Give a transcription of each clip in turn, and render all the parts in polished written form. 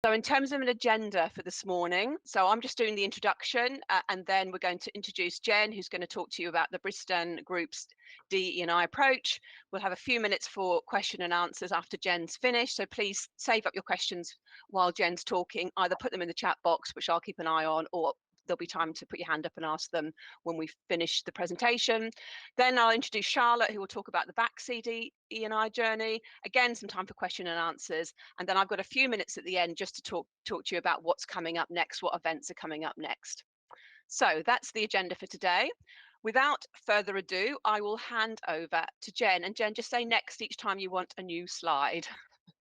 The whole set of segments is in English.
So in terms of an agenda for this morning, so I'm just doing the introduction and then we're going to introduce Jen, who's going to talk to you about the Bristan Group's DE&I approach. We'll have a few minutes for question and answers after Jen's finished. So please save up your questions while Jen's talking, either put them in the chat box, which I'll keep an eye on, or there'll be time to put your hand up and ask them when we finish the presentation. Then I'll introduce Charlotte, who will talk about the Baxi DE&I journey. Again, some time for question and answers. And then I've got a few minutes at the end just to talk to you about what's coming up next, what events are coming up next. So that's the agenda for today. Without further ado, I will hand over to Jen. And Jen, just say next each time you want a new slide.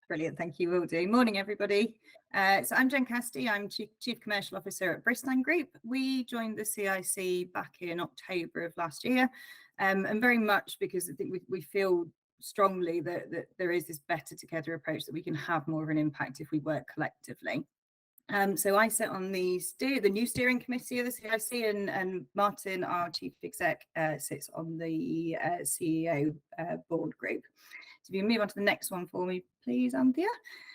Brilliant, thank you, will do. Morning, everybody. So I'm Jen Casti, I'm Chief Commercial Officer at Bristan Group. We joined the CIC back in October of last year, and very much because I think we feel strongly that there is this better together approach, that we can have more of an impact if we work collectively. So I sit on the new steering committee of the CIC, and Martin, our Chief Exec, sits on the CEO board group. So if you move on to the next one for me, please, Anthea.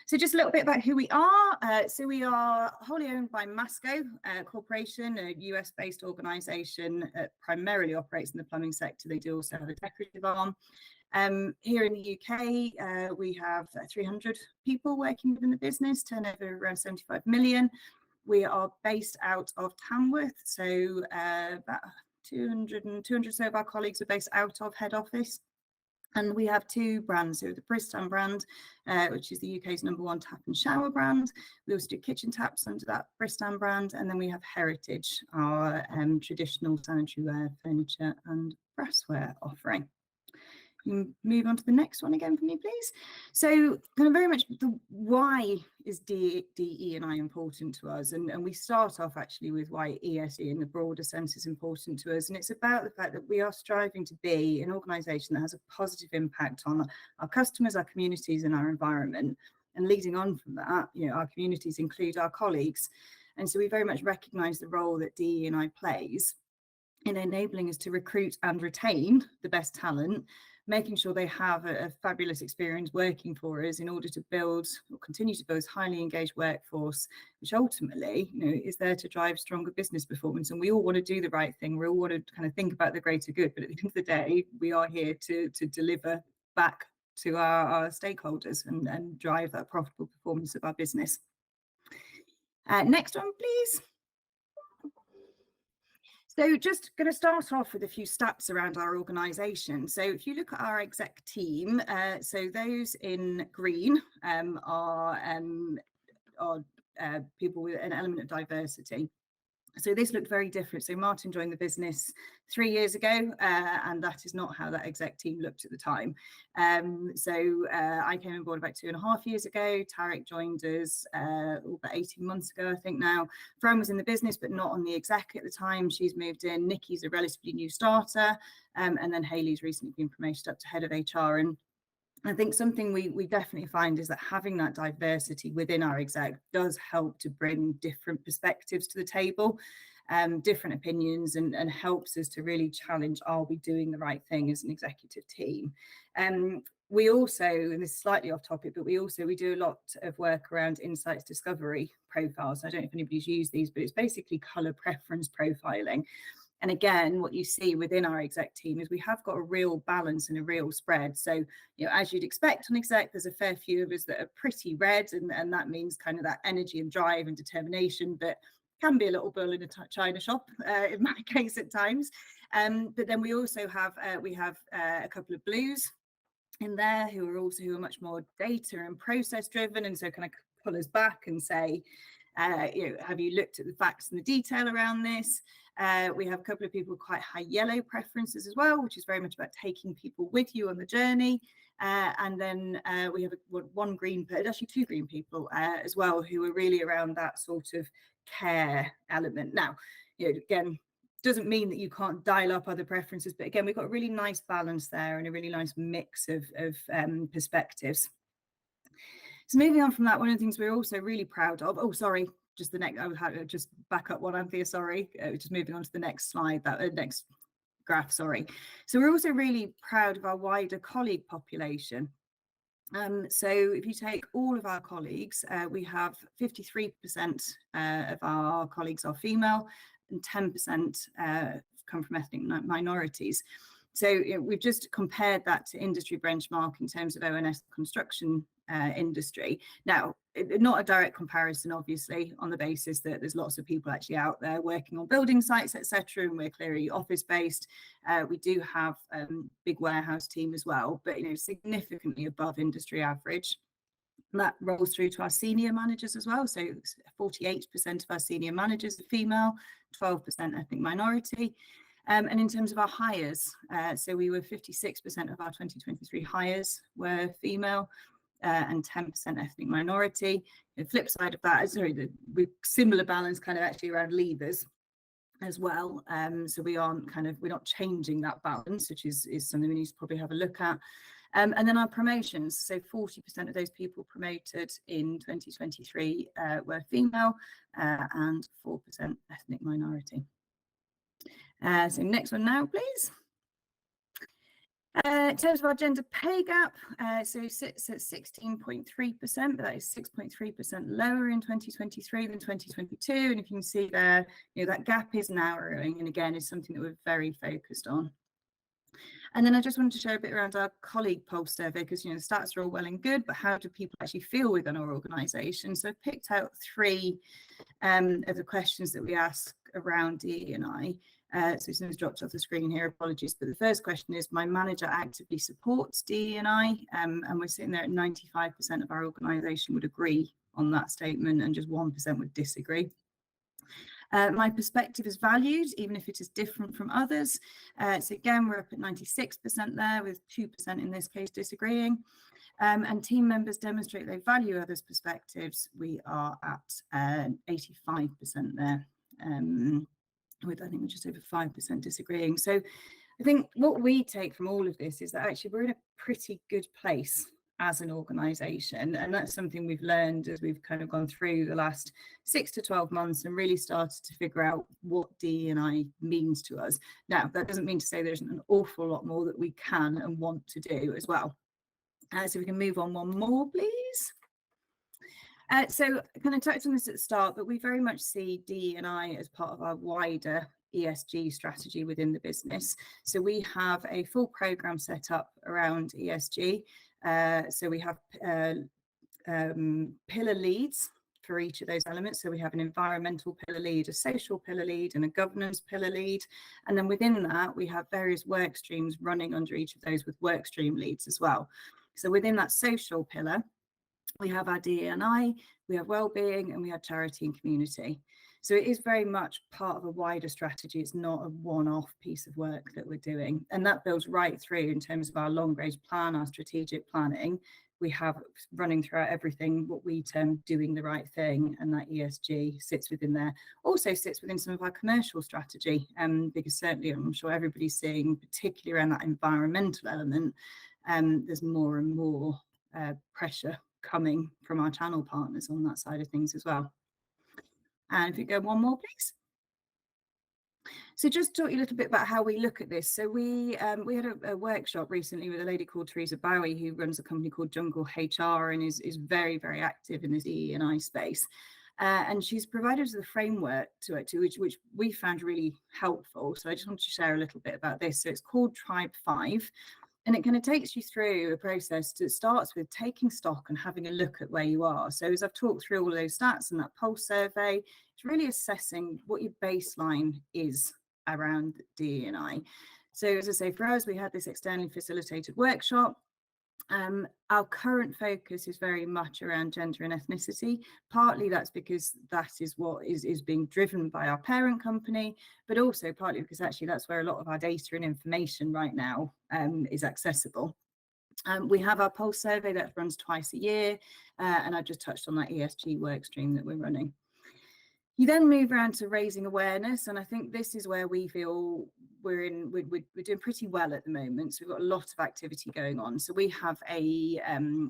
So just a little bit about who we are. So we are wholly owned by Masco Corporation, a US-based organisation that primarily operates in the plumbing sector. They do also have a decorative arm. Here in the UK, we have 300 people working within the business, turnover around 75 million. We are based out of Tamworth, so about 200 or so of our colleagues are based out of head office. And we have two brands, so the Bristan brand, which is the UK's #1 tap and shower brand. We also do kitchen taps under that Bristan brand. And then we have Heritage, our traditional sanitary ware, furniture and brassware offering. You can move on to the next one again for me, please. So kind of very much the why is DE&I important to us, and we start off actually with why ESG in the broader sense is important to us, and it's about the fact that we are striving to be an organisation that has a positive impact on our customers, our communities and our environment. And leading on from that, our communities include our colleagues, and so we very much recognise the role that DE&I plays in enabling us to recruit and retain the best talent, making sure they have a fabulous experience working for us in order to build or continue to build a highly engaged workforce, which ultimately, is there to drive stronger business performance. And we all want to do the right thing. We all want to kind of think about the greater good, but at the end of the day, we are here to deliver back to our stakeholders and drive that profitable performance of our business. Next one, please. So just going to start off with a few stats around our organisation. So if you look at our exec team, so those in green are people with an element of diversity. So this looked very different. So Martin joined the business 3 years ago, and that is not how that exec team looked at the time. So I came on board about 2.5 years ago. Tarek joined us about 18 months ago, I think now. Fran was in the business, but not on the exec at the time. She's moved in. Nikki's a relatively new starter. And then Hayley's recently been promoted up to head of HR. And I think something we definitely find is that having that diversity within our exec does help to bring different perspectives to the table, different opinions, and helps us to really challenge, are we doing the right thing as an executive team? We also, and this is slightly off topic, but we do a lot of work around insights discovery profiles. I don't know if anybody's used these, but it's basically colour preference profiling. And again, what you see within our exec team is we have got a real balance and a real spread. So, as you'd expect on exec, there's a fair few of us that are pretty red, and that means kind of that energy and drive and determination, but can be a little bull in a china shop in my case at times. But then we also have a couple of blues in there who are much more data and process driven, and so kind of pull us back and say, have you looked at the facts and the detail around this? We have a couple of people with quite high yellow preferences as well, which is very much about taking people with you on the journey. And then we have one green, but actually two green people as well, who are really around that sort of care element. Now, again, doesn't mean that you can't dial up other preferences, but again, we've got a really nice balance there and a really nice mix of perspectives. So moving on from that, one of the things we're also really proud of, just the next, I would have to just back up one, Anthea, sorry, just moving on to the next slide, next graph, sorry. So we're also really proud of our wider colleague population. So if you take all of our colleagues, we have 53% of our colleagues are female and 10% come from ethnic minorities. So we've just compared that to industry benchmark in terms of ONS construction industry. Now, not a direct comparison, obviously, on the basis that there's lots of people actually out there working on building sites, etc., and we're clearly office based. We do have a big warehouse team as well, but significantly above industry average. That rolls through to our senior managers as well. So 48% of our senior managers are female, 12% ethnic minority. And in terms of our hires, so we were 56% of our 2023 hires were female and 10% ethnic minority. The flip side of that is we similar balance kind of actually around leavers as well. So we're not changing that balance, which is something we need to probably have a look at. And then our promotions, so 40% of those people promoted in 2023 were female and 4% ethnic minority. So next one now, please. In terms of our gender pay gap, so it sits at 16.3%, but that is 6.3% lower in 2023 than 2022. And if you can see there, that gap is narrowing, and again, is something that we're very focused on. And then I just wanted to share a bit around our colleague pulse survey, because the stats are all well and good, but how do people actually feel within our organisation? So I've picked out 3 of the questions that we ask around DE&I. So something's dropped off the screen here, apologies. But the first question is, my manager actively supports DE&I, and we're sitting there at 95% of our organisation would agree on that statement, and just 1% would disagree. My perspective is valued, even if it is different from others. So again, we're up at 96% there, with 2% in this case disagreeing. And team members demonstrate they value others' perspectives. We are at 85% there, with I think we're just over 5% disagreeing. So I think what we take from all of this is that actually we're in a pretty good place as an organisation, and that's something we've learned as we've kind of gone through the last 6 to 12 months and really started to figure out what DE&I means to us. Now, that doesn't mean to say there's an awful lot more that we can and want to do as well. So we can move on one more, please. So I kind of touched on this at the start, but we very much see DE&I as part of our wider ESG strategy within the business. So we have a full programme set up around ESG. So we have pillar leads for each of those elements. So we have an environmental pillar lead, a social pillar lead, and a governance pillar lead. And then within that, we have various work streams running under each of those with work stream leads as well. So within that social pillar, we have our DE&I, we have wellbeing, and we have charity and community. So it is very much part of a wider strategy. It's not a one-off piece of work that we're doing. And that builds right through in terms of our long-range plan, our strategic planning. We have running throughout everything what we term doing the right thing, and that ESG sits within there. Also sits within some of our commercial strategy, because certainly I'm sure everybody's seeing, particularly around that environmental element, there's more and more pressure coming from our channel partners on that side of things as well. And if you go one more, please. So just talk you a little bit about how we look at this. So we had a workshop recently with a lady called Teresa Bowie, who runs a company called Jungle HR and is very, very active in this DE&I space. And she's provided us a framework to it, which we found really helpful. So I just wanted to share a little bit about this. So it's called Tribe 5. And it kind of takes you through a process that starts with taking stock and having a look at where you are. So as I've talked through all of those stats and that pulse survey, it's really assessing what your baseline is around DE&I. So as I say, for us, we had this externally facilitated workshop. Our current focus is very much around gender and ethnicity. Partly that's because that is what is being driven by our parent company, but also partly because actually that's where a lot of our data and information right now is accessible. We have our pulse survey that runs twice a year, and I've just touched on that ESG work stream that we're running. You then move around to raising awareness, and I think this is where we feel we're doing pretty well at the moment. So we've got a lot of activity going on. So we have a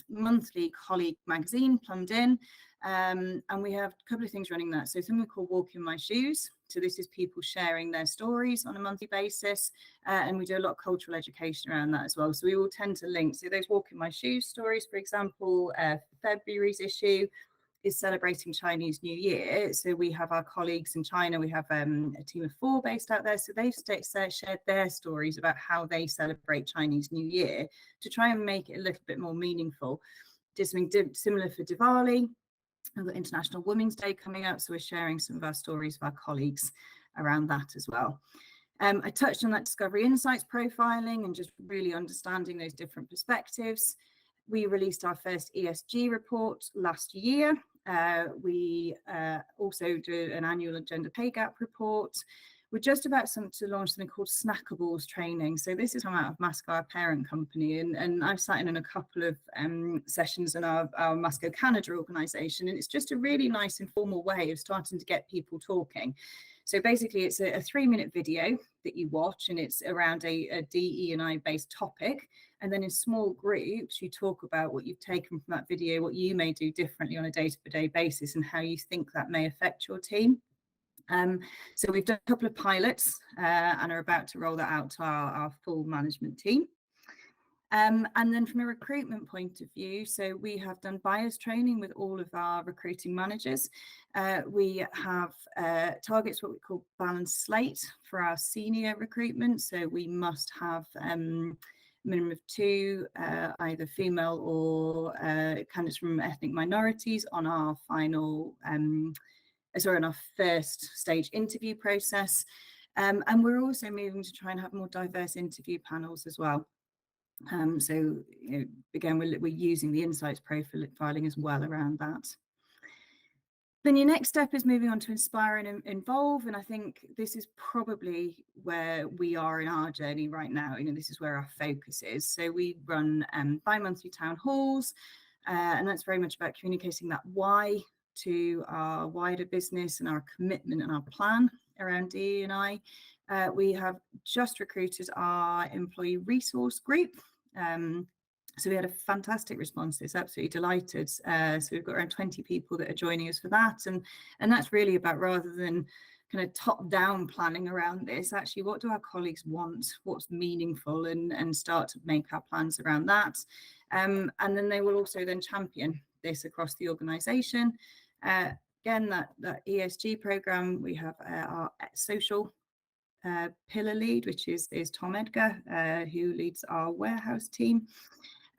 monthly colleague magazine plumbed in, and we have a couple of things running that. So something we call Walk in My Shoes. So this is people sharing their stories on a monthly basis, and we do a lot of cultural education around that as well. So we will tend to link. So those Walk in My Shoes stories, for example, February's issue is celebrating Chinese New Year. So we have our colleagues in China, we have a team of 4 based out there. So they've shared their stories about how they celebrate Chinese New Year to try and make it a little bit more meaningful. Did something similar for Diwali. We've got International Women's Day coming up. So we're sharing some of our stories of our colleagues around that as well. I touched on that Discovery Insights profiling and just really understanding those different perspectives. We released our first ESG report last year. We also do an annual gender pay gap report. We're just about to launch something called Snackables training. So this is come out of Masco, our parent company, and I've sat in a couple of sessions in our Masco Canada organisation, and it's just a really nice informal way of starting to get people talking. So basically, it's a 3-minute video that you watch, and it's around a DE&I based topic. And then in small groups, you talk about what you've taken from that video, what you may do differently on a day-to-day basis, and how you think that may affect your team. So we've done a couple of pilots and are about to roll that out to our full management team. And then from a recruitment point of view, so we have done buyers training with all of our recruiting managers. We have targets, what we call balanced slate for our senior recruitment. So we must have minimum of 2 either female or candidates from ethnic minorities on our final on our first stage interview process. And we're also moving to try and have more diverse interview panels as well. So again, we're using the insights profiling as well around that. Then your next step is moving on to inspire and involve. And I think this is probably where we are in our journey right now. This is where our focus is. So we run bi-monthly town halls, and that's very much about communicating that why to our wider business and our commitment and our plan around DE&I. We have just recruited our employee resource group. So we had a fantastic response to this, absolutely delighted. So we've got around 20 people that are joining us for that. And that's really about, rather than kind of top-down planning around this, actually, what do our colleagues want? What's meaningful? And start to make our plans around that. And then they will also then champion this across the organisation. Again, that ESG programme, we have our social pillar lead, which is Tom Edgar, who leads our warehouse team.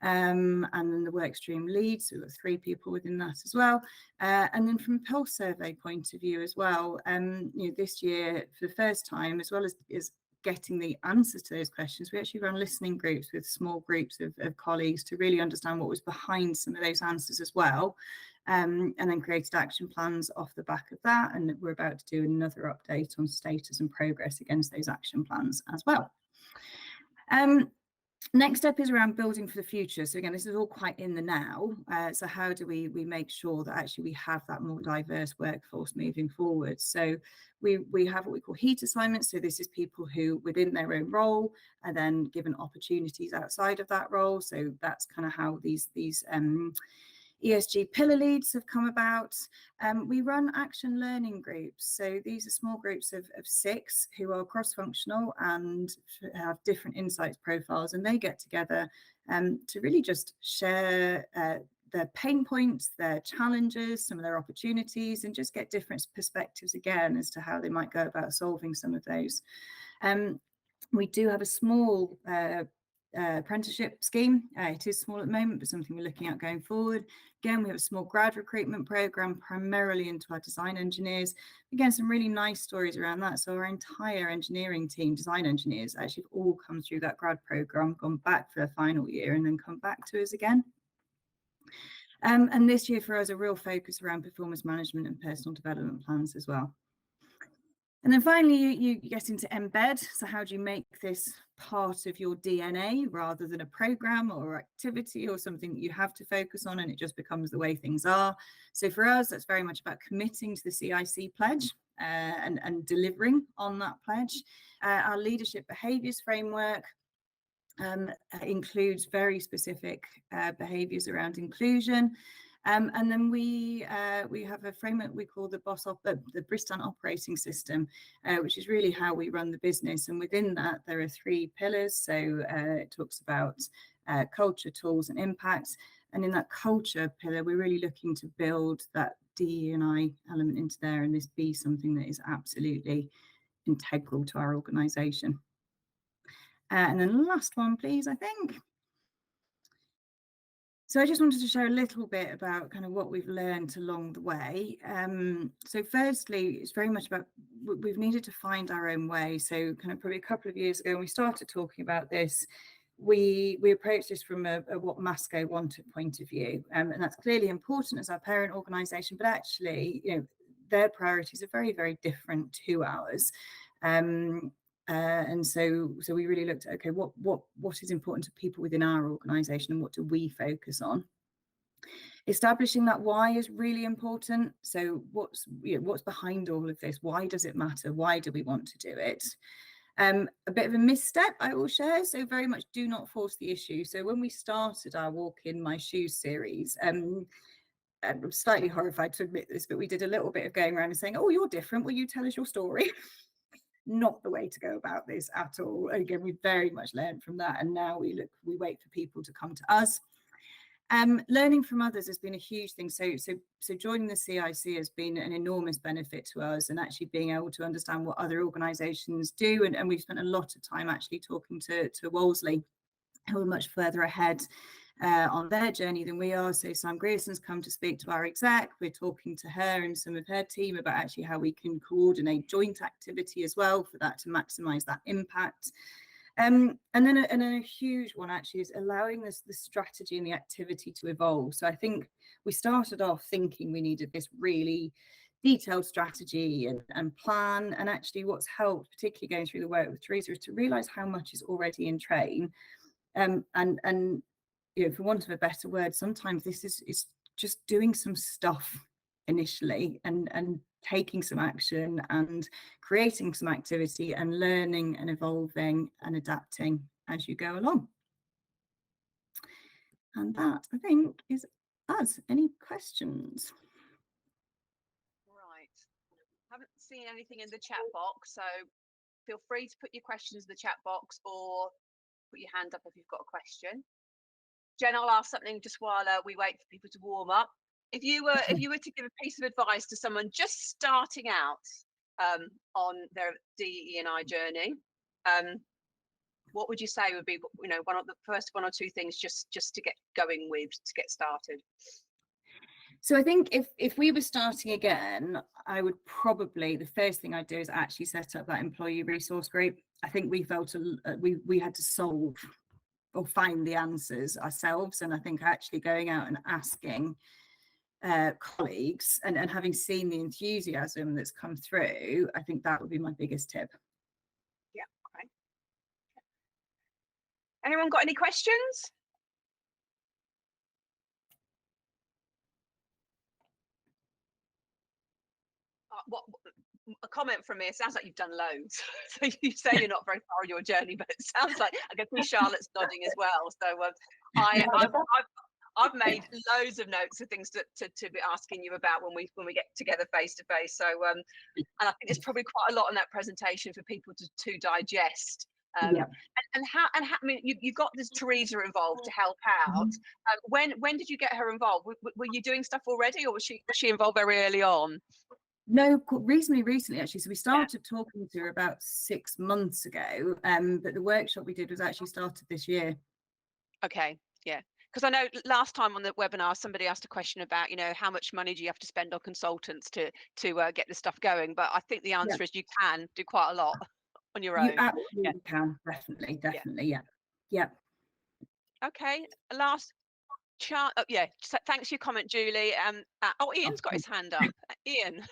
And then the work stream lead, so we've got 3 people within that as well. And then from a pulse survey point of view as well, this year, for the first time, as well as getting the answers to those questions, we actually ran listening groups with small groups of colleagues to really understand what was behind some of those answers as well. And then created action plans off the back of that. And we're about to do another update on status and progress against those action plans as well. Next step is around building for the future. So again, this is all quite in the now. So how do we make sure that actually we have that more diverse workforce moving forward? So we have what we call heat assignments. So this is people who within their own role are then given opportunities outside of that role. So that's kind of how these ESG pillar leads have come about. We run action learning groups. So these are small groups of 6 who are cross-functional and have different insights profiles, and they get together to really just share their pain points, their challenges, some of their opportunities, and just get different perspectives again as to how they might go about solving some of those. We do have a small apprenticeship scheme. It is small at the moment, but something we're looking at going forward. Again, we have a small grad recruitment program, primarily into our design engineers. Again, some really nice stories around that. So our entire engineering team, design engineers, actually have all come through that grad program, gone back for their final year, and then come back to us again. And this year for us, a real focus around performance management and personal development plans as well. And then finally, you get into embed. So how do you make this part of your DNA rather than a program or activity or something that you have to focus on, and it just becomes the way things are. So for us, that's very much about committing to the CIC pledge and delivering on that pledge. Our leadership behaviours framework includes very specific behaviours around inclusion. And then we have a framework we call the Bristan operating system, which is really how we run the business. And within that, there are 3 pillars. So it talks about culture, tools, and impact. And in that culture pillar, we're really looking to build that DE&I element into there, and this be something that is absolutely integral to our organisation. And then the last one, please, I think. So I just wanted to share a little bit about kind of what we've learned along the way. So firstly, it's very much about we've needed to find our own way. So kind of probably a couple of years ago, when we started talking about this, we approached this from a what Masco wanted point of view. And that's clearly important as our parent organisation, but actually, you know, their priorities are very, very different to ours. And so we really looked at, okay, what is important to people within our organisation and what do we focus on? Establishing that why is really important. So what's behind all of this? Why does it matter? Why do we want to do it? A bit of a misstep I will share. So very much do not force the issue. So when we started our Walk in My Shoes series, I'm slightly horrified to admit this, but we did a little bit of going around and saying, oh, you're different. Will you tell us your story? Not the way to go about this at all. Again, we very much learned from that, and now we wait for people to come to us. Learning from others has been a huge thing. So joining the CIC has been an enormous benefit to us, and actually being able to understand what other organisations do. And we've spent a lot of time actually talking to Wolseley, who are much further ahead on their journey than we are. So Sam Grierson's come to speak to our exec. We're talking to her and some of her team about actually how we can coordinate joint activity as well for that to maximise that impact. And then a huge one actually is allowing the strategy and the activity to evolve. So I think we started off thinking we needed this really detailed strategy and plan, and actually what's helped, particularly going through the work with Teresa, is to realise how much is already in train. And you know, for want of a better word, sometimes this is just doing some stuff initially and taking some action and creating some activity and learning and evolving and adapting as you go along. And that, I think, is us. Any questions? Right. Haven't seen anything in the chat box, so feel free to put your questions in the chat box or put your hand up if you've got a question. Jen, I'll ask something just while we wait for people to warm up. If you were to give a piece of advice to someone just starting out on their DE&I journey, what would you say would be, you know, one of the first 1 or 2 things just to get going with, to get started? So I think if we were starting again, I would probably, the first thing I'd do is actually set up that employee resource group. I think we felt we had to solve or find the answers ourselves, and I think actually going out and asking colleagues and having seen the enthusiasm that's come through, I think that would be my biggest tip. Yeah. Okay. Anyone got any questions? What a comment from me. It sounds like you've done loads. So you say you're not very far on your journey, but it sounds like I can see Charlotte's nodding as well. So I've made loads of notes of things to be asking you about when we get together face to face. So and I think there's probably quite a lot in that presentation for people to digest. Yeah. And how I mean, you've got this Teresa involved to help out. When did you get her involved? Were you doing stuff already, or was she involved very early on? No, reasonably recently actually. So we started talking to her about 6 months ago, but the workshop we did was actually started this year. Okay, yeah. Because I know last time on the webinar, somebody asked a question about, you know, how much money do you have to spend on consultants to get this stuff going? But I think the answer is you can do quite a lot on your own. You absolutely can, definitely, yeah. Okay, last chart. Oh, yeah. Thanks for your comment, Julie. Ian's got his hand up. Ian,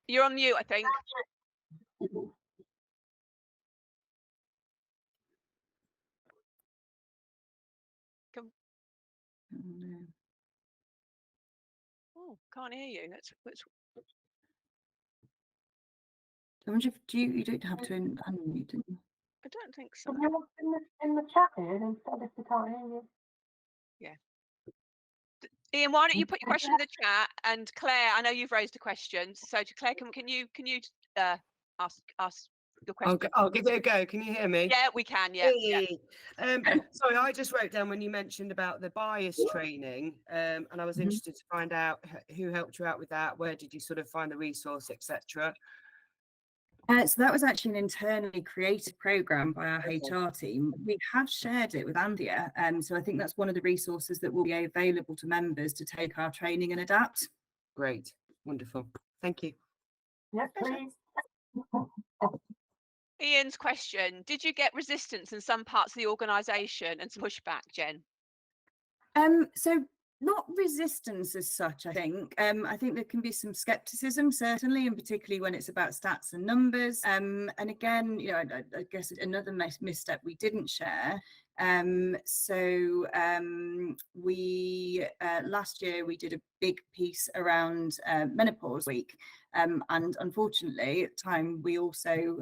you're on mute, I think. Oh, can't hear you. Let's I wonder if you don't have to unmute, do you? I don't think so. In the chat here instead if they can't hear you. Yeah. Ian, why don't you put your question in the chat? And Claire, I know you've raised a question. So Claire, can you ask your question? I'll give it a go. Can you hear me? Yeah, we can. Yeah. Hey. Sorry, I just wrote down when you mentioned about the bias training, and I was interested to find out who helped you out with that. Where did you sort of find the resource, etc.? So that was actually an internally created program by our HR team. We have shared it with Andia, so I think that's one of the resources that will be available to members to take our training and adapt. Great, wonderful, thank you. Yes, please. Ian's question: did you get resistance in some parts of the organisation and some pushback, Jen? So not resistance as such, I think. I think there can be some skepticism, certainly, and particularly when it's about stats and numbers. And again, you know, I guess another misstep we didn't share. We last year we did a big piece around menopause week, and unfortunately at the time we also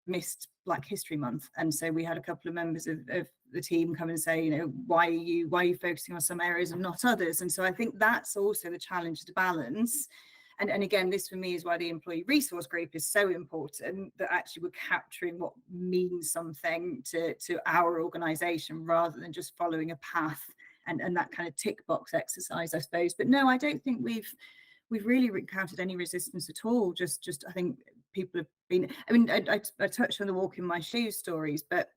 missed Black History Month, and so we had a couple of members of the team come and say, you know, why are you focusing on some areas and not others? And so I think that's also the challenge to balance. And again, this for me is why the employee resource group is so important, that actually we're capturing what means something to our organisation rather than just following a path and that kind of tick box exercise, I suppose. But no, I don't think we've really encountered any resistance at all. Just I think people have been, I mean, I touched on the walk in my shoes stories, but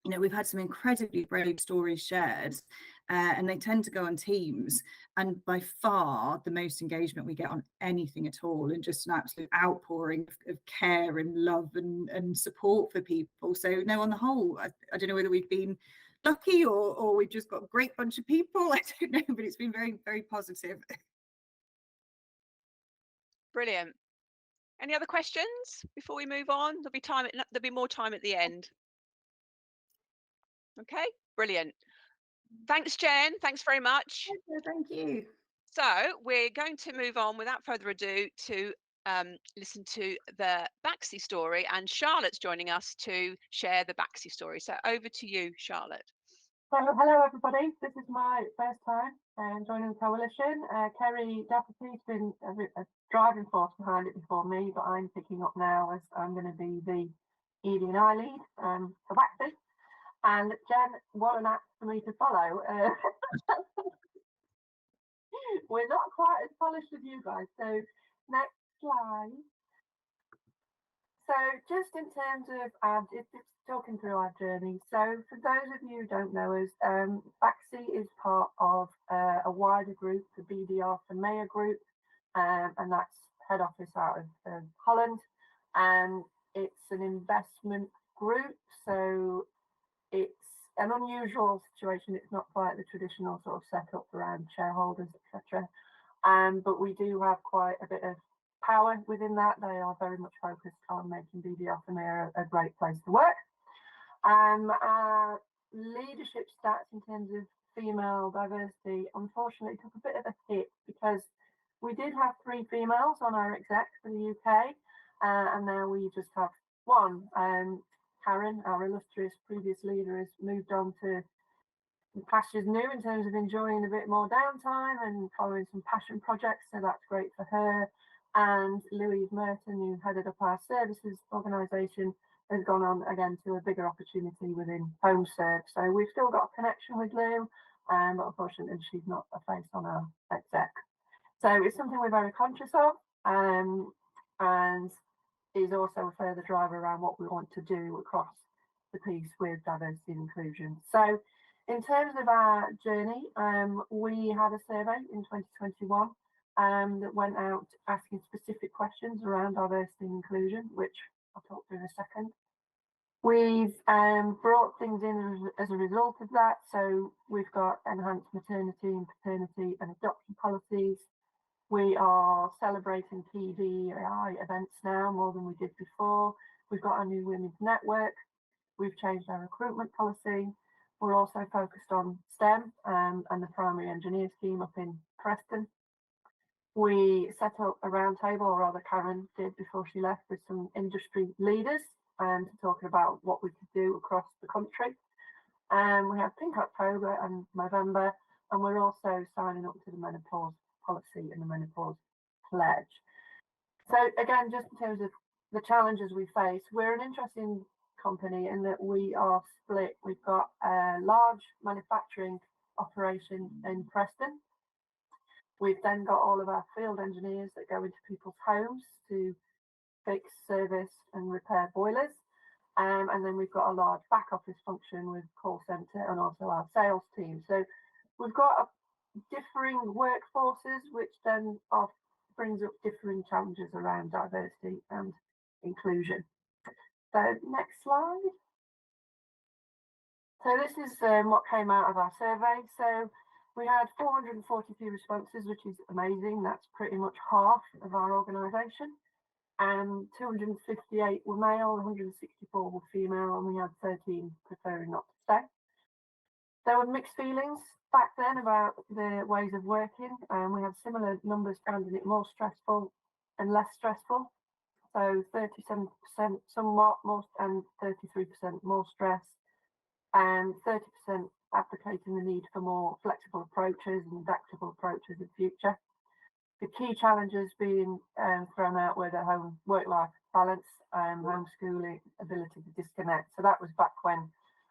you know, we've had some incredibly brave stories shared, and they tend to go on Teams, and by far the most engagement we get on anything at all, and just an absolute outpouring of care and love and support for people. So no, on the whole, I don't know whether we've been lucky or we've just got a great bunch of people. I don't know, but it's been very, very positive. Brilliant. Any other questions before we move on? There'll be more time at the end. Okay, brilliant. Thanks, Jen. Thanks very much. Thank you. So we're going to move on without further ado to listen to the Baxi story, and Charlotte's joining us to share the Baxi story. So over to you, Charlotte. So, hello everybody, this is my first time joining the coalition. Kerry Dafferty's been a driving force behind it before me, but I'm picking up now as I'm going to be the ED&I lead for Baxi. And Jen, what an act for me to follow. We're not quite as polished as you guys. So next slide. So just in terms of it's talking through our journey. So for those of you who don't know us, Baxi is part of a wider group, the BDR for Mayor Group, and that's head office out of Holland. And it's an investment group, so it's an unusual situation. It's not quite the traditional sort of setup around shareholders, etc. But we do have quite a bit of power within that. They are very much focused on making BDR for Mayor a great place to work. Our leadership stats in terms of female diversity unfortunately took a bit of a hit because we did have 3 females on our exec for the UK, and now we just have 1. Karen, our illustrious previous leader, has moved on to pastures new in terms of enjoying a bit more downtime and following some passion projects, so that's great for her. And Louise Merton, who headed up our services organisation, has gone on again to a bigger opportunity within HomeServe. So we've still got a connection with Lou, but unfortunately she's not a face on our exec. So it's something we're very conscious of, and is also a further driver around what we want to do across the piece with diversity and inclusion. So in terms of our journey, we had a survey in 2021 that went out asking specific questions around diversity and inclusion, which I'll talk through in a second. We've brought things in as a result of that. So we've got enhanced maternity and paternity and adoption policies. We are celebrating key DEI events now more than we did before. We've got our new women's network. We've changed our recruitment policy. We're also focused on STEM and the primary engineer scheme up in Preston. We set up a roundtable, or rather Karen did before she left, with some industry leaders to talk about what we could do across the country. We have Pink October and November, and we're also signing up to the menopause policy and the menopause pledge. So again, just in terms of the challenges we face, we're an interesting company in that we are split. We've got a large manufacturing operation in Preston. We've then got all of our field engineers that go into people's homes to fix, service and repair boilers. And then we've got a large back office function with call centre and also our sales team. So we've got differing workforces, which then brings up differing challenges around diversity and inclusion. So next slide. So this is what came out of our survey. So we had 442 responses, which is amazing. That's pretty much half of our organisation. 258 were male, 164 were female, and we had 13 preferring not to stay. There were mixed feelings back then about the ways of working, and we had similar numbers finding it more stressful and less stressful. So 37% somewhat more and 33% more stress, and 30% advocating the need for more flexible approaches and adaptable approaches in future. The key challenges being thrown out were the home work-life balance, homeschooling, ability to disconnect. So that was back when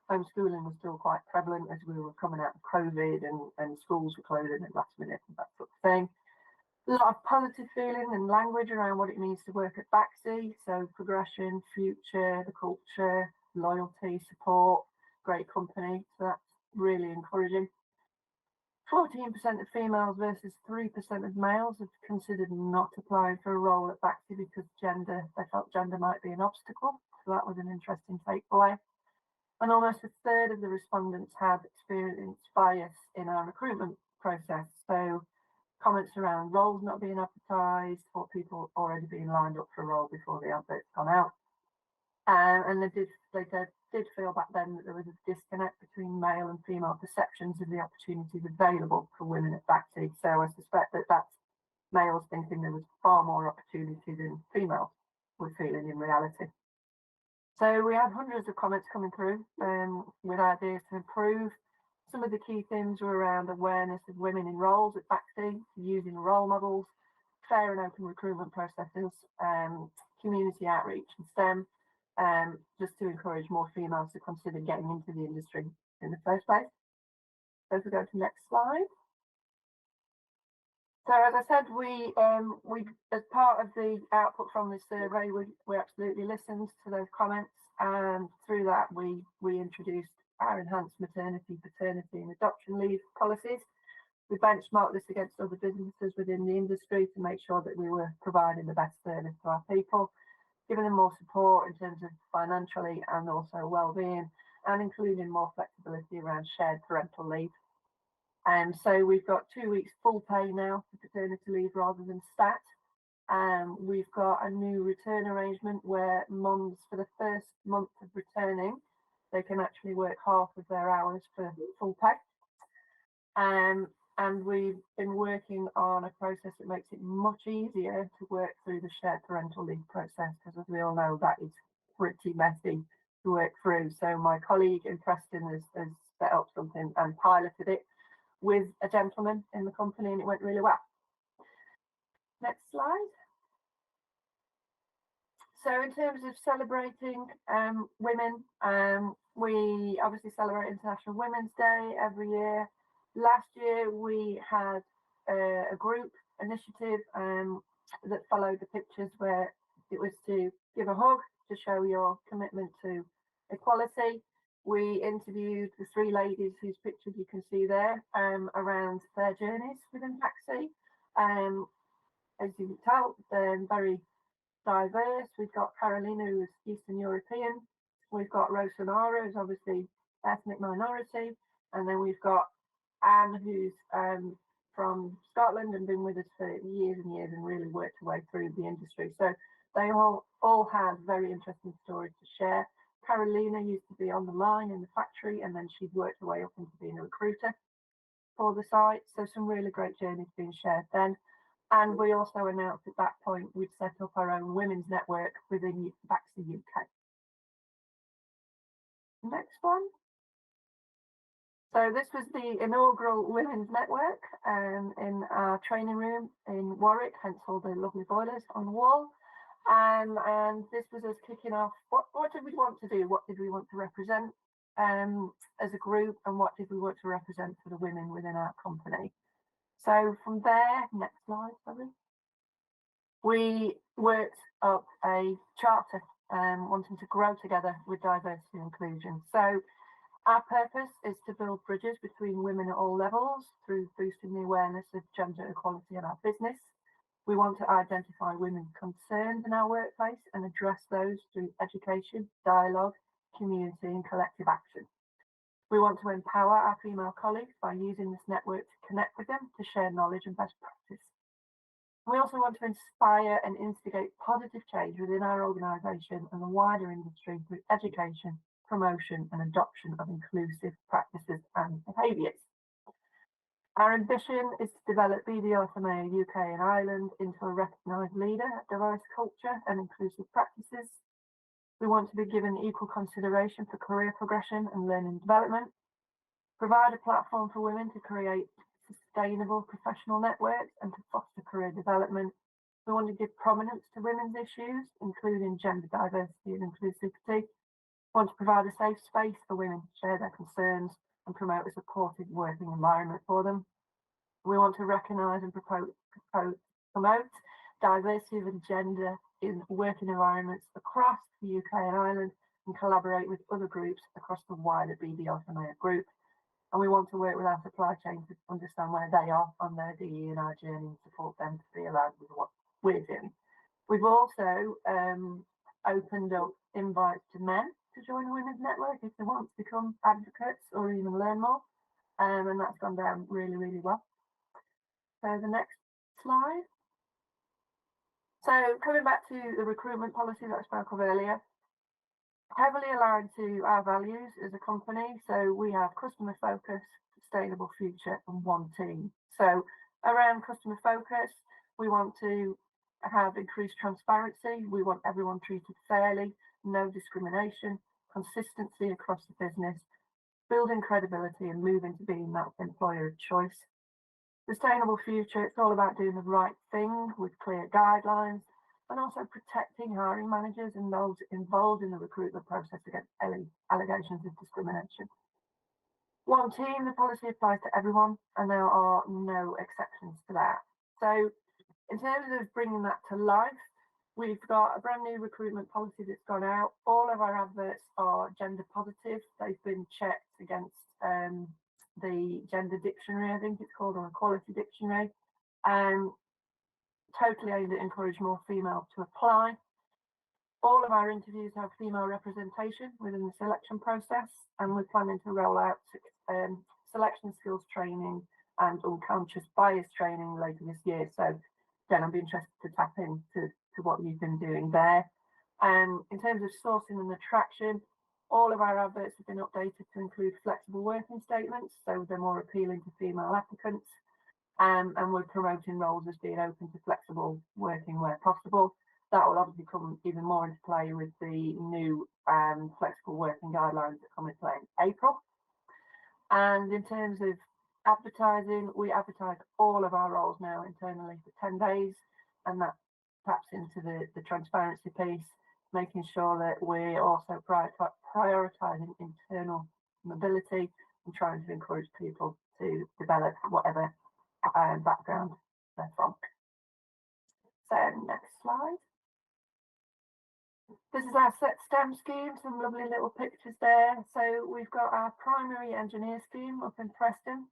homeschooling was still quite prevalent, as we were coming out of COVID and schools were closing at last minute and that sort of thing. A lot of positive feeling and language around what it means to work at Baxi. So progression, future, the culture, loyalty, support, great company. So that's really encouraging. 14% of females versus 3% of males have considered not applying for a role at Baxi because they felt gender might be an obstacle. So that was an interesting takeaway. And almost a third of the respondents had experienced bias in our recruitment process. So comments around roles not being advertised or people already being lined up for a role before the advert's gone out. And they did feel back then that there was a disconnect between male and female perceptions of the opportunities available for women at Baxi. So I suspect that that's males thinking there was far more opportunity than females were feeling in reality. So we had hundreds of comments coming through with ideas to improve. Some of the key themes were around awareness of women in roles at Baxi, using role models, fair and open recruitment processes, community outreach and STEM, just to encourage more females to consider getting into the industry in the first place. So if we go to the next slide. So as I said, we as part of the output from this survey, we absolutely listened to those comments, and through that we introduced our enhanced maternity, paternity and adoption leave policies. We benchmarked this against other businesses within the industry to make sure that we were providing the best service to our people, giving them more support in terms of financially and also well-being, and including more flexibility around shared parental leave. And so we've got 2 weeks full pay now for paternity leave rather than stat. We've got a new return arrangement where mums, for the first month of returning, they can actually work half of their hours for full pay. And we've been working on a process that makes it much easier to work through the shared parental leave process, because as we all know, that is pretty messy to work through. So my colleague in Preston has set up something and piloted it with a gentleman in the company, and it went really well. Next slide. So in terms of celebrating women, we obviously celebrate International Women's Day every year. Last year we had a group initiative that followed the pictures, where it was to give a hug to show your commitment to equality. We interviewed the 3 ladies whose pictures you can see there around their journeys within Baxi. As you can tell, they're very diverse. We've got Carolina, who's Eastern European. We've got Rosanara, who's obviously ethnic minority. And then we've got Anne, who's from Scotland and been with us for years and years and really worked her way through the industry. So they all had very interesting stories to share. Carolina used to be on the line in the factory, and then she'd worked her way up into being a recruiter for the site. So some really great journeys being shared then. And we also announced at that point we'd set up our own women's network within Baxi UK. Next one. So this was the inaugural women's network in our training room in Warwick, hence all the lovely boilers on the wall. And this was us kicking off, what did we want to do? What did we want to represent as a group, and what did we want to represent for the women within our company? So from there, next slide, sorry. We worked up a charter wanting to grow together with diversity and inclusion. So our purpose is to build bridges between women at all levels through boosting the awareness of gender equality in our business. We want to identify women's concerns in our workplace and address those through education, dialogue, community and collective action. We want to empower our female colleagues by using this network to connect with them, to share knowledge and best practice. We also want to inspire and instigate positive change within our organisation and the wider industry through education, promotion and adoption of inclusive practices and behaviours. Our ambition is to develop BDO-FMA UK and Ireland into a recognised leader of diverse culture and inclusive practices. We want to be given equal consideration for career progression and learning development, provide a platform for women to create sustainable professional networks and to foster career development. We want to give prominence to women's issues, including gender diversity and inclusivity. We want to provide a safe space for women to share their concerns and promote a supportive working environment for them. We want to recognise and promote diversity of gender in working environments across the UK and Ireland and collaborate with other groups across the wider BDO-FMA group. And we want to work with our supply chain to understand where they are on their DE&I journey and support them to be aligned with what we're doing. We've also opened up invites to men to join the Women's Network if they want to become advocates or even learn more. And that's gone down really, really well. So the next slide. So coming back to the recruitment policy that I spoke of earlier, heavily aligned to our values as a company. So we have customer focus, sustainable future and one team. So around customer focus, we want to have increased transparency. We want everyone treated fairly, no discrimination, consistency across the business, building credibility and moving to being that employer of choice. Sustainable future, it's all about doing the right thing with clear guidelines and also protecting hiring managers and those involved in the recruitment process against allegations of discrimination. One team, the policy applies to everyone and there are no exceptions to that. So in terms of bringing that to life, we've got a brand new recruitment policy that's gone out. All of our adverts are gender positive. They've been checked against the gender dictionary, I think it's called, or equality dictionary. Totally aimed at encourage more females to apply. All of our interviews have female representation within the selection process, and we're planning to roll out selection skills training and unconscious bias training later this year. So then I'd be interested to tap into what you've been doing there. In terms of sourcing and attraction, all of our adverts have been updated to include flexible working statements, so they're more appealing to female applicants. And we're promoting roles as being open to flexible working where possible. That will obviously come even more into play with the new flexible working guidelines that come into play in April. And in terms of advertising, we advertise all of our roles now internally for 10 days, and that taps into the transparency piece, making sure that we're also prioritising internal mobility and trying to encourage people to develop whatever background they're from. So next slide. This is our set STEM scheme, some lovely little pictures there. So we've got our primary engineer scheme up in Preston.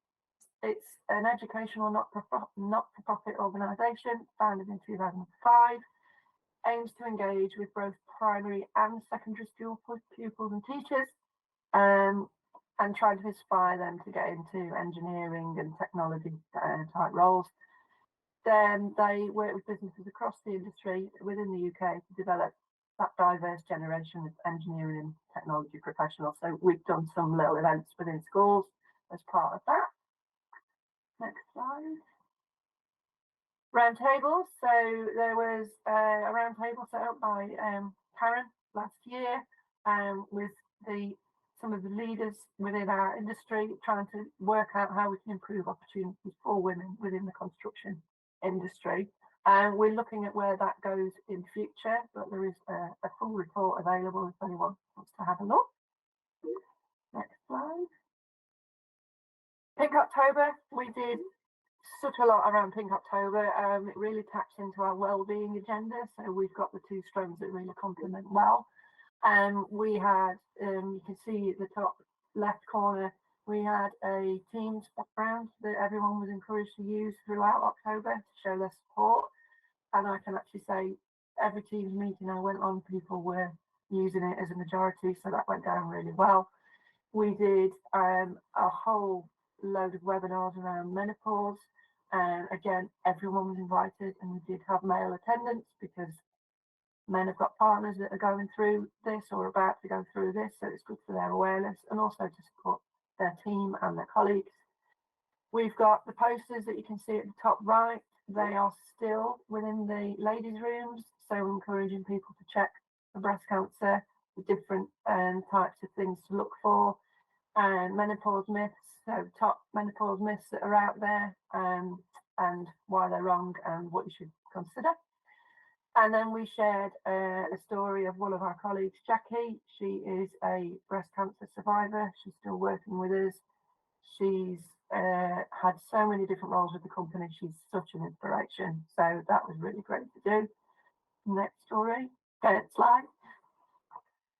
It's an educational not-for-profit organisation founded in 2005, aims to engage with both primary and secondary school pupils and teachers, and trying to inspire them to get into engineering and technology type roles. Then they work with businesses across the industry within the UK to develop that diverse generation of engineering and technology professionals. So we've done some little events within schools as part of that. Next slide. Roundtables. So there was a roundtable set up by Karen last year with some of the leaders within our industry, trying to work out how we can improve opportunities for women within the construction industry. And we're looking at where that goes in future, but there is a full report available if anyone wants to have a look. Next slide. Pink October, we did such a lot around Pink October. It really taps into our wellbeing agenda. So we've got the two strands that really complement well. We had, you can see at the top left corner, we had a Teams background that everyone was encouraged to use throughout October to show their support. And I can actually say every Teams meeting I went on, people were using it as a majority. So that went down really well. We did a whole load of webinars around menopause. Again, everyone was invited, and we did have male attendance because men have got partners that are going through this or about to go through this, so it's good for their awareness and also to support their team and their colleagues. We've got the posters that you can see at the top right. They are still within the ladies' rooms, so encouraging people to check for breast cancer, the different types of things to look for, and menopause myths, so top menopause myths that are out there, and why they're wrong and what you should consider. And then we shared a story of one of our colleagues, Jackie. She is a breast cancer survivor. She's still working with us. She's had so many different roles with the company. She's such an inspiration. So that was really great to do. Next story. Next slide.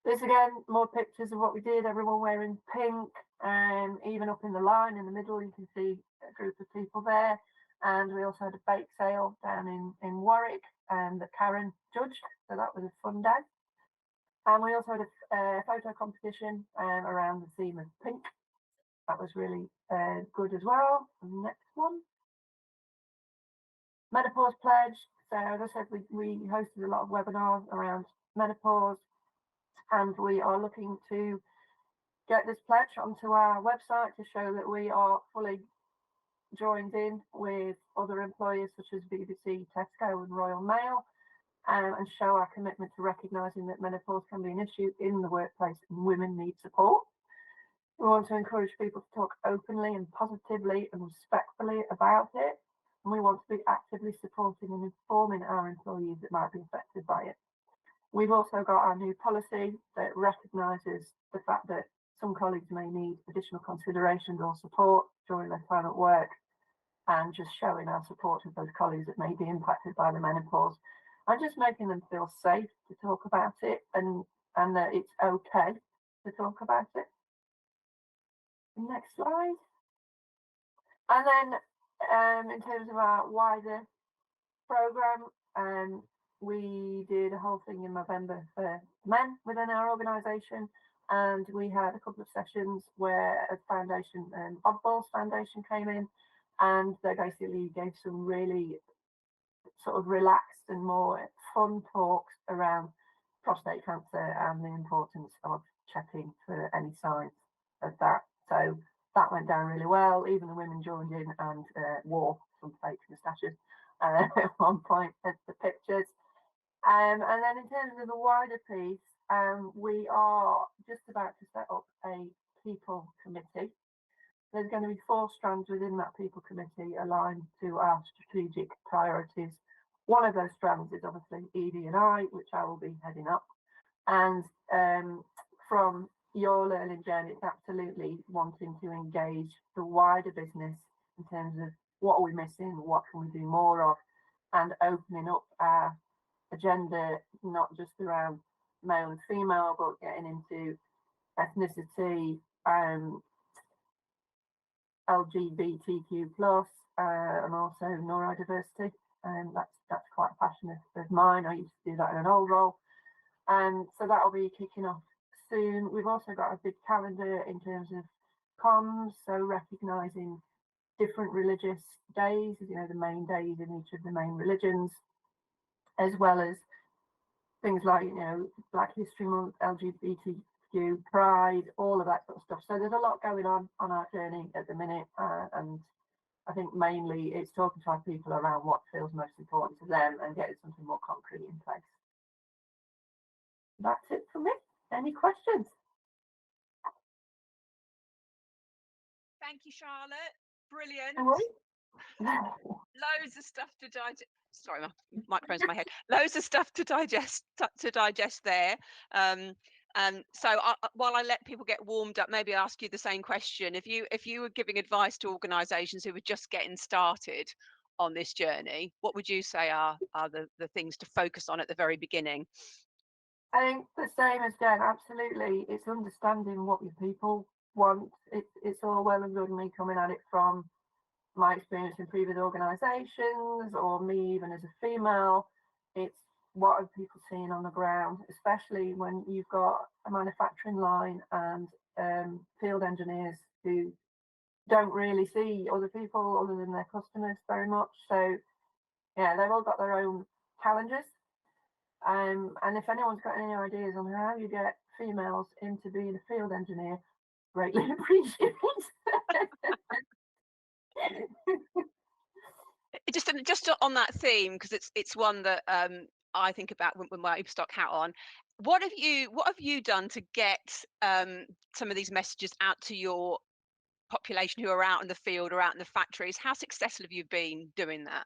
This again, more pictures of what we did. Everyone wearing pink, and even up in the line in the middle, you can see a group of people there. And we also had a bake sale down in Warwick, that Karen judged, so that was a fun day. And we also had a photo competition around the theme of pink. That was really good as well. And next one. Menopause pledge. So as I said, we hosted a lot of webinars around menopause, and we are looking to get this pledge onto our website to show that we are fully joined in with other employers such as BBC, Tesco and Royal Mail, and show our commitment to recognising that menopause can be an issue in the workplace and women need support. We want to encourage people to talk openly and positively and respectfully about it, and we want to be actively supporting and informing our employees that might be affected by it. We've also got our new policy that recognises the fact that some colleagues may need additional considerations or support during their time at work, and just showing our support of those colleagues that may be impacted by the menopause, and just making them feel safe to talk about it, and that it's okay to talk about it. Next slide. And then in terms of our wider programme, we did a whole thing in November for men within our organisation, and we had a couple of sessions where a foundation, Oddballs Foundation, came in, and they basically gave some really sort of relaxed and more fun talks around prostate cancer and the importance of checking for any signs of that. So that went down really well. Even the women joined in and wore some fake moustaches at one point as the pictures. And then in terms of the wider piece, we are just about to set up a people committee. There's going to be 4 strands within that people committee aligned to our strategic priorities. One of those strands is obviously ED&I, which I will be heading up. And from your learning journey, it's absolutely wanting to engage the wider business in terms of what are we missing, what can we do more of, and opening up our agenda, not just around male and female, but getting into ethnicity, LGBTQ+, and also neurodiversity. And that's quite a passion of mine. I used to do that in an old role. And so that will be kicking off soon. We've also got a big calendar in terms of comms, so recognising different religious days, the main days in each of the main religions, as well as things like, you know, Black History Month, LGBTQ Pride, all of that sort of stuff. So there's a lot going on our journey at the minute, and I think mainly it's talking to our people around what feels most important to them and getting something more concrete in place. That's it for me. Any questions? Thank you, Charlotte. Brilliant. Loads of stuff to digest. Sorry, my microphone's in my head. Loads of stuff to digest there. So while I let people get warmed up, maybe ask you the same question. If you were giving advice to organisations who were just getting started on this journey, what would you say are the things to focus on at the very beginning? I think the same as Jen, absolutely. It's understanding what your people want. It's all well and good me coming at it from my experience in previous organisations, or me even as a female. It's what are people seeing on the ground, especially when you've got a manufacturing line and field engineers who don't really see other people other than their customers very much. So yeah, they've all got their own challenges. And if anyone's got any ideas on how you get females into being a field engineer, greatly appreciate it. Just on that theme, because it's one that I think about when my Overstock hat on. What have you done to get some of these messages out to your population who are out in the field or out in the factories? How successful have you been doing that?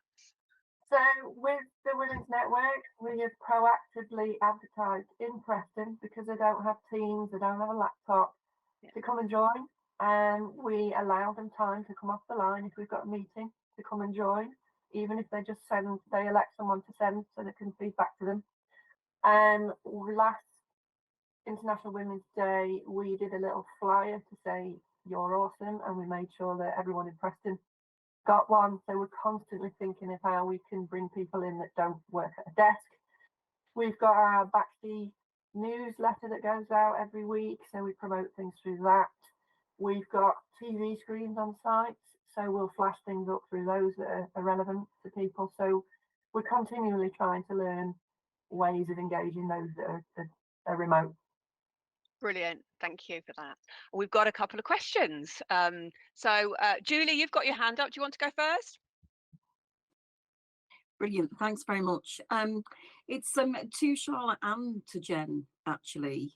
So with the Women's Network, we have proactively advertised in Preston because they don't have Teams, they don't have a laptop, to come and join. And we allow them time to come off the line if we've got a meeting to come and join, even if they elect someone to send so they can feed back to them. Last International Women's Day, we did a little flyer to say you're awesome, and we made sure that everyone in Preston got one. So we're constantly thinking of how we can bring people in that don't work at a desk. We've got our Baxi newsletter that goes out every week, so we promote things through that. We've got TV screens on site, so we'll flash things up through those that are relevant to people. So we're continually trying to learn ways of engaging those that are remote. Brilliant. Thank you for that. We've got a couple of questions. So Julie, you've got your hand up. Do you want to go first? Brilliant. Thanks very much. It's to Charlotte and to Jen, actually.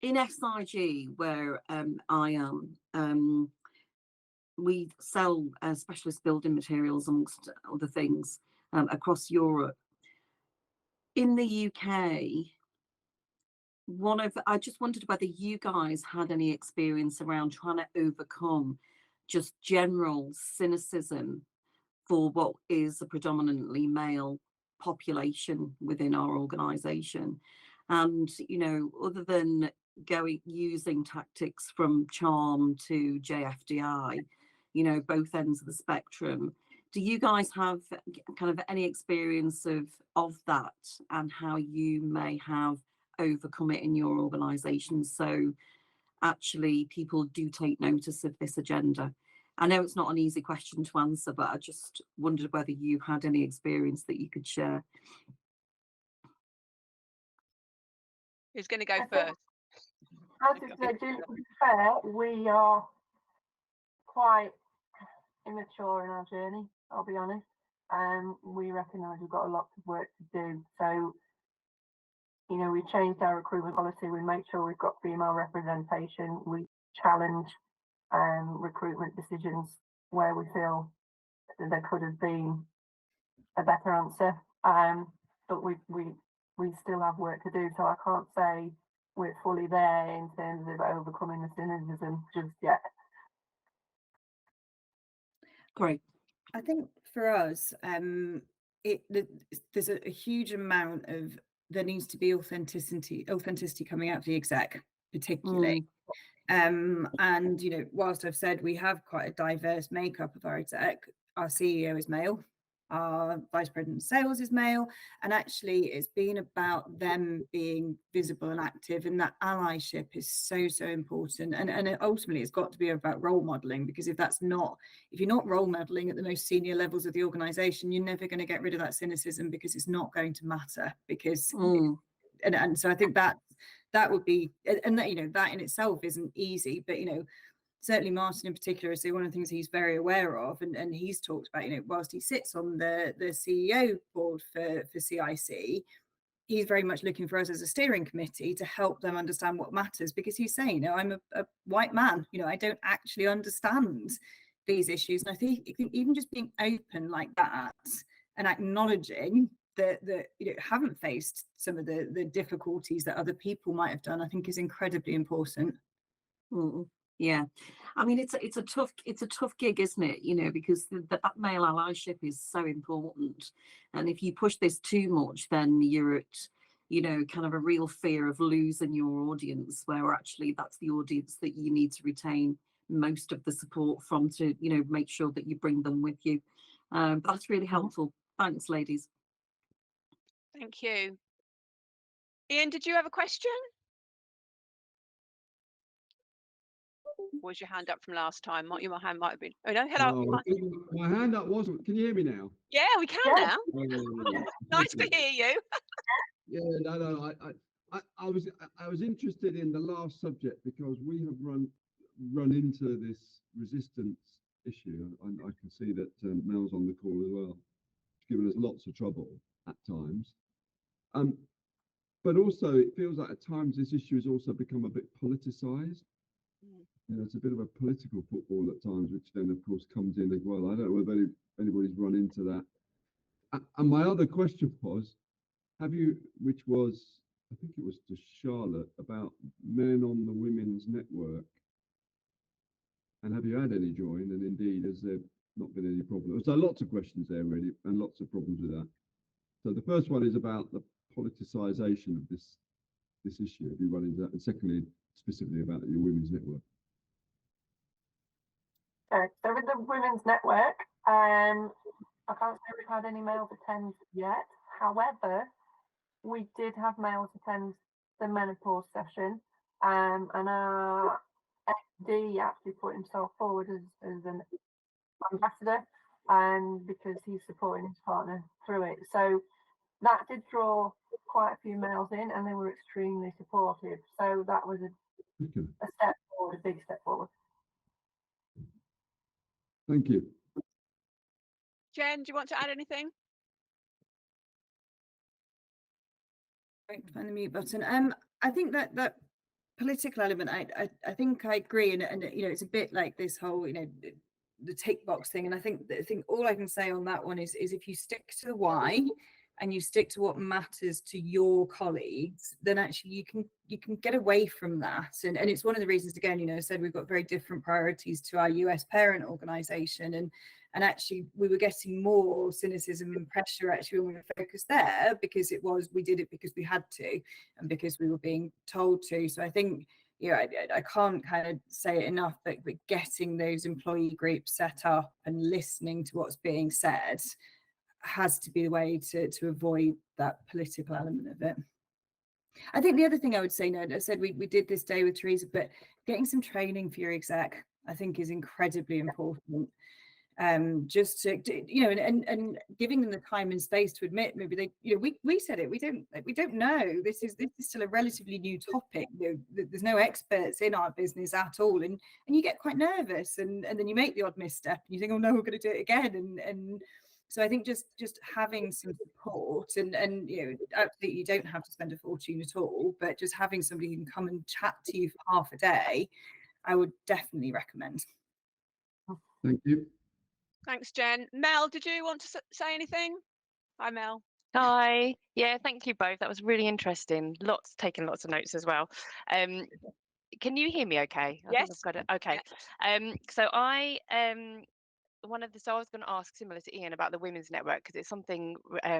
In SIG, where I am, we sell specialist building materials, amongst other things, across Europe. In the UK, I just wondered whether you guys had any experience around trying to overcome just general cynicism for what is a predominantly male population within our organisation. And, you know, other than using tactics from charm to JFDI, you know, both ends of the spectrum, do you guys have kind of any experience of that, and how you may have overcome it in your organisation, so actually people do take notice of this agenda? I know it's not an easy question to answer, but I just wondered whether you had any experience that you could share. Who's going to go first? To be fair, we are quite immature in our journey, I'll be honest. We recognise we've got a lot of work to do. So, you know, we changed our recruitment policy. We make sure we've got female representation. We challenge recruitment decisions where we feel that there could have been a better answer. But we still have work to do. So I can't say we're fully there in terms of overcoming the cynicism just yet. Great. I think for us, there's a huge amount of, there needs to be authenticity coming out of the exec, particularly. And, you know, whilst I've said we have quite a diverse makeup of our exec, our CEO is male. our vice president of sales is male, and actually it's been about them being visible and active, and that allyship is so important. And ultimately it's got to be about role modeling, because if you're not role modeling at the most senior levels of the organization, you're never going to get rid of that cynicism, because it's not going to matter. Because and so I think that would be, and that, you know, that in itself isn't easy, but, you know, certainly Martin in particular, so one of the things he's very aware of, and he's talked about, you know, whilst he sits on the CEO board for CIC, he's very much looking for us as a steering committee to help them understand what matters, because he's saying, you know, I'm a white man, you know, I don't actually understand these issues. And I think even just being open like that and acknowledging that you know, haven't faced some of the difficulties that other people might have done, I think is incredibly important. Yeah, I mean, it's a tough gig, isn't it? You know, because that male allyship is so important, and if you push this too much, then you're at, you know, kind of a real fear of losing your audience, where actually that's the audience that you need to retain most of the support from, to, you know, make sure that you bring them with you. That's really helpful. Thanks, ladies. Thank you. Ian, did you have a question? Was your hand up from last time? Your hand might have been. Oh no, hello. Oh, my hand up wasn't. Can you hear me now? Yeah, we can now. Nice to hear you. Yeah, no. I was interested in the last subject because we have run into this resistance issue, and I can see that Mel's on the call as well. It's given us lots of trouble at times. But also it feels like at times this issue has also become a bit politicized. You know, it's a bit of a political football at times, which then of course comes in as well. I don't know whether anybody's run into that. And my other question was, which was, I think it was to Charlotte, about men on the women's network. And have you had any join? And indeed, has there not been any problem? So lots of questions there really, and lots of problems with that. So the first one is about the politicization of this issue. Have you run into that? And secondly, specifically about your women's network. So with the women's network, I can't say we've had any males attend yet. However, we did have males attend the menopause session, and our FD actually put himself forward as an ambassador, and because he's supporting his partner through it. So that did draw quite a few males in, and they were extremely supportive. So that was a step forward, a big step forward. Thank you. Jen, do you want to add anything? Great to find the mute button. I think that political element, I think I agree, and you know, it's a bit like this whole, you know, the tick box thing. And I think all I can say on that one is if you stick to the why and you stick to what matters to your colleagues, then actually you can get away from that. And it's one of the reasons, again, you know, I said we've got very different priorities to our US parent organization, and actually we were getting more cynicism and pressure actually when we were focused there, because we did it because we had to, and because we were being told to. So I think, you know, I can't kind of say it enough, but getting those employee groups set up and listening to what's being said has to be the way to avoid that political element of it. I think the other thing I would say, no, I said we did this day with Teresa, but getting some training for your exec, I think, is incredibly important. Just to, you know, and giving them the time and space to admit, maybe they, you know, we said it, we don't know, this is still a relatively new topic, you know, there's no experts in our business at all, and you get quite nervous, and then you make the odd misstep and you think, oh no, we're going to do it again, and so I think just having some support, and you know, absolutely you don't have to spend a fortune at all, but just having somebody who can come and chat to you for half a day, I would definitely recommend. Thank you. Thanks, Jen. Mel, did you want to say anything? Hi, Mel. Hi. Yeah, thank you both. That was really interesting. Taking lots of notes as well. Can you hear me okay? I Yes. think I've got it. Okay. So I was going to ask, similar to Ian, about the Women's Network, because it's something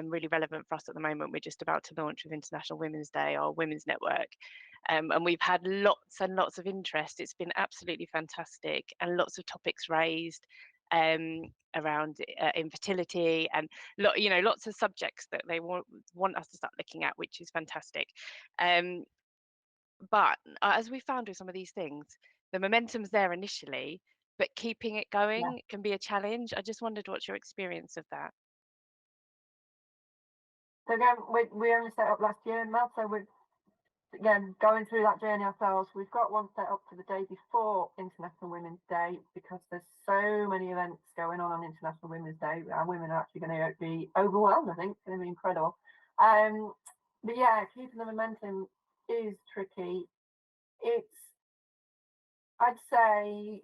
really relevant for us at the moment. We're just about to launch with International Women's Day, our Women's Network. And we've had lots and lots of interest. It's been absolutely fantastic, and lots of topics raised. around infertility and lots of subjects that they want us to start looking at, which is fantastic. But as we found with some of these things, the momentum's there initially, but keeping it going can be a challenge. I just wondered what's your experience of that? So again, we only set up last year, Mel, so we're again going through that journey ourselves. We've got one set up for the day before International Women's Day because there's so many events going on International Women's Day. Our women are actually going to be overwhelmed, I think. It's going to be incredible. But yeah, keeping the momentum is tricky. I'd say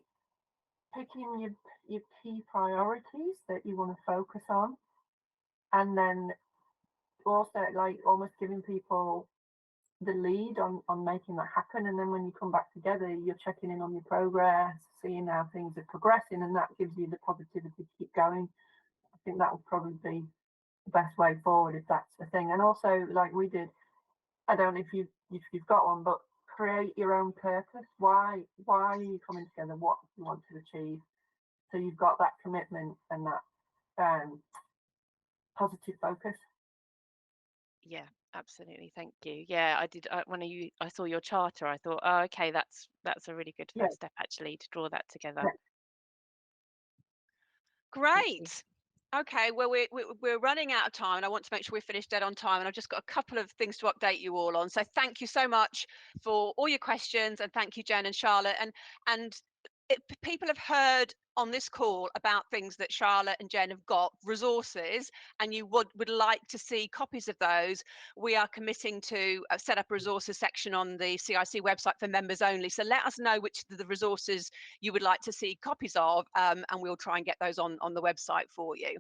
picking your key priorities that you want to focus on, and then also like almost giving people the lead on making that happen. And then when you come back together, you're checking in on your progress, seeing how things are progressing, and that gives you the positivity to keep going. I think that would probably be the best way forward if that's the thing. And also, like we did, I don't know if you've got one, but create your own purpose. Why are you coming together? What you want to achieve? So you've got that commitment and that positive focus. Yeah, absolutely. Thank you. Yeah, I did. When I saw your charter, I thought, oh, okay, that's a really good first step actually to draw that together. Yeah. Great. Okay, well, we're running out of time, and I want to make sure we finish dead on time. And I've just got a couple of things to update you all on. So thank you so much for all your questions, and thank you, Jen and Charlotte. And people have heard on this call about things that Charlotte and Jen have got, resources, and you would like to see copies of those. We are committing to set up a resources section on the CIC website for members only. So let us know which of the resources you would like to see copies of, and we'll try and get those on the website for you.